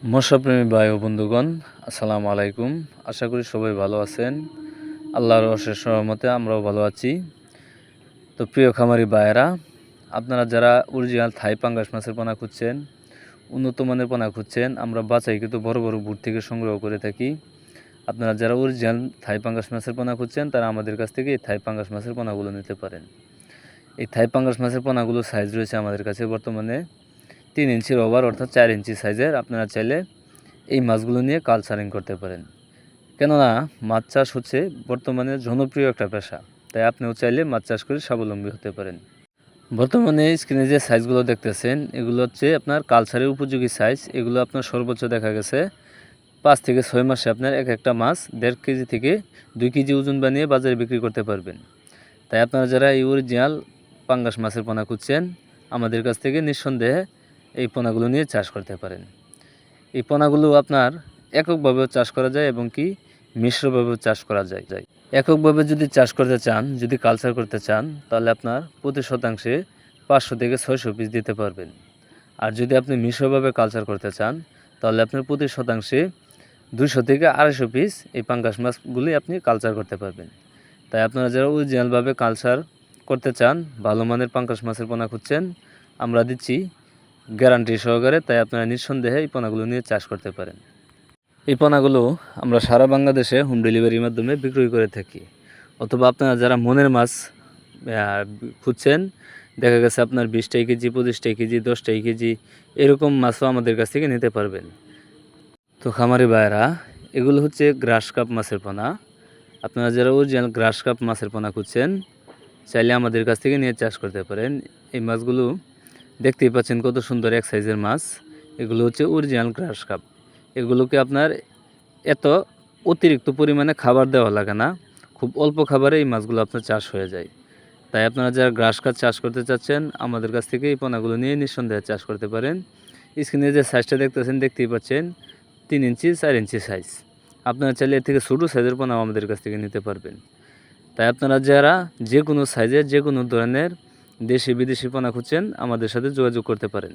মৎস্যপ্রেমী ভাই ও বন্ধুগণ, আসসালামু আলাইকুম। আশা করি সবাই ভালো আছেন। আল্লাহর অশেষ রহমতে আমরাও ভালো আছি। তো প্রিয় খামারি ভাইয়েরা, আপনারা যারা অরিজিনাল থাই পাঙ্গাস মাছের পোনা খুঁজছেন, উন্নত মানের পোনা খুঁজছেন, আমরা বাছাইকৃত বড় বড় বুট থেকে সংগ্রহ করে থাকি। আপনারা যারা অরিজিনাল থাই পাঙ্গাস মাছের পোনা খুঁজছেন, তারা আমাদের কাছ থেকে এই থাই পাঙ্গাস মাছের পোনাগুলো নিতে পারেন। এই থাই পাঙ্গাস মাছের পোনাগুলোর সাইজ রয়েছে আমাদের কাছে বর্তমানে 3 ইঞ্চির ওভার, অর্থাৎ 4 ইঞ্চি সাইজের। আপনারা চাইলে এই মাছগুলো নিয়ে কালচারিং করতে পারেন। কেননা মাছ চাষ হচ্ছে বর্তমানে জনপ্রিয় একটা পেশা, তাই আপনিও চাইলে মাছ চাষ করে স্বাবলম্বী হতে পারেন। বর্তমানে স্ক্রিনে যে সাইজগুলো দেখতেছেন, এগুলো হচ্ছে আপনার কালচারের উপযোগী সাইজ। এগুলো আপনার সর্বোচ্চ দেখা গেছে 5 থেকে 6 মাসে আপনার এক একটা মাছ 1.5 কেজি থেকে 2 কেজি ওজন বানিয়ে বাজারে বিক্রি করতে পারবেন। তাই আপনারা যারা এই অরিজিনাল পাঙ্গাস মাছের পোনা খুঁজছেন, আমাদের কাছ থেকে নিঃসন্দেহে এই পোনাগুলো নিয়ে চাষ করতে পারেন। এই পোনাগুলো আপনার এককভাবেও চাষ করা যায় এবং কি মিশ্রভাবেও চাষ করা যায়। এককভাবে যদি চাষ করতে চান, যদি কালচার করতে চান, তাহলে আপনার প্রতি শতাংশে 500 থেকে 600 পিস দিতে পারবেন। আর যদি আপনি মিশ্রভাবে কালচার করতে চান, তাহলে আপনার প্রতি শতাংশে 200 থেকে 250 পিস এই পাঙ্গাস মাছগুলি আপনি কালচার করতে পারবেন। তাই আপনারা যারা অরিজিনালভাবে কালচার করতে চান, ভালো মানের পাঙ্গাস মাছের পোনা খুঁজছেন, আমরা দিচ্ছি গ্যারান্টি সহকারে। তাই আপনারা নিঃসন্দেহে এই পোনাগুলো নিয়ে চাষ করতে পারেন। এই পোনাগুলো আমরা সারা বাংলাদেশে হোম ডেলিভারির মাধ্যমে বিক্রয় করে থাকি। অথবা আপনারা যারা মনের মাছ খুঁজছেন, দেখা গেছে আপনার 20 কেজি, 25 কেজি, 10 কেজি এরকম মাছও আমাদের কাছ থেকে নিতে পারবেন। তো খামারি ভাইয়েরা, এগুলো হচ্ছে গ্রাস কাপ মাছের পোনা। আপনারা যারা অরিজিনাল গ্রাস কাপ মাছের পোনা খুঁজছেন, চাইলে আমাদের কাছ থেকে নিয়ে চাষ করতে পারেন। এই মাছগুলো দেখতেই পাচ্ছেন কত সুন্দর এক সাইজের মাছ। এগুলো হচ্ছে অরিজিনাল গ্রাস কাপ। এগুলোকে আপনার এত অতিরিক্ত পরিমাণে খাবার দেওয়া লাগে না, খুব অল্প খাবারে এই মাছগুলো আপনার চাষ হয়ে যায়। তাই আপনারা যারা গ্রাস কাপ চাষ করতে চাচ্ছেন, আমাদের কাছ থেকে এই পোনাগুলো নিয়ে নিঃসন্দেহে চাষ করতে পারেন। স্ক্রিনে যে সাইজটা দেখতেই পাচ্ছেন 3 ইঞ্চি 4 ইঞ্চি সাইজ। আপনারা চাইলে এর থেকে ছোটো সাইজের পোনাও আমাদের কাছ থেকে নিতে পারবেন। তাই আপনারা যারা যে কোনো সাইজের, যে কোনো ধরনের দেশি বিদেশি পোনা খুঁজছেন, আমাদের সাথে যোগাযোগ করতে পারেন।